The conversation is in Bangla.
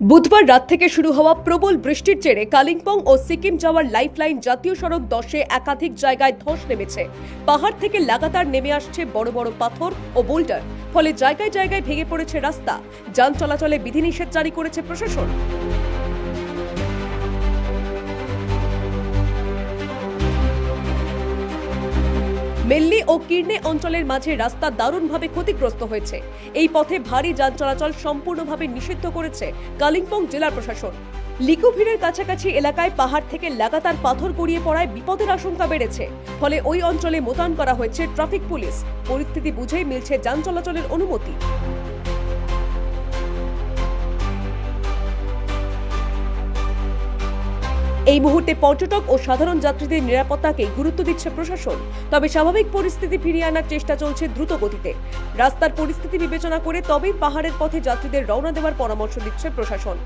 বুধবার রাত থেকে শুরু হওয়া প্রবল বৃষ্টির জেরে কালিম্পং ও সিকিম যাওয়ার লাইফলাইন জাতীয় সড়ক 10-এ একাধিক জায়গায় ধস নেমেছে। পাহাড় থেকে লাগাতার নেমে আসছে বড় বড় পাথর ও বোল্ডার, ফলে জায়গায় জায়গায় ভেঙে পড়েছে রাস্তা। যান চলাচলে বিধিনিষেধ জারি করেছে প্রশাসন। মেল্লি ও কির্নে অঞ্চলের মাঝে রাস্তা দারুণভাবে ক্ষতিগ্রস্ত হয়েছে। এই পথে ভারী যান চলাচল সম্পূর্ণভাবে নিষিদ্ধ করেছে কালিম্পং জেলা প্রশাসন। লিকুভিরের কাছাকাছি এলাকায় পাহাড় থেকে লাগাতার পাথর গড়িয়ে পড়ায় বিপদের আশঙ্কা বেড়েছে, ফলে ওই অঞ্চলে মোতায়েন করা হয়েছে ট্রাফিক পুলিশ। পরিস্থিতি বুঝেই মিলছে যান চলাচলের অনুমতি। এই মুহূর্তে পর্যটক ও সাধারণ যাত্রীদের নিরাপত্তাকে গুরুত্ব দিচ্ছে প্রশাসন। তবে স্বাভাবিক পরিস্থিতি ফিরিয়ে আনার চেষ্টা চলছে দ্রুত গতিতে। রাস্তার পরিস্থিতি বিবেচনা করে তবেই পাহাড়ের পথে যাত্রীদের রওনা দেওয়ার পরামর্শ দিচ্ছে প্রশাসন।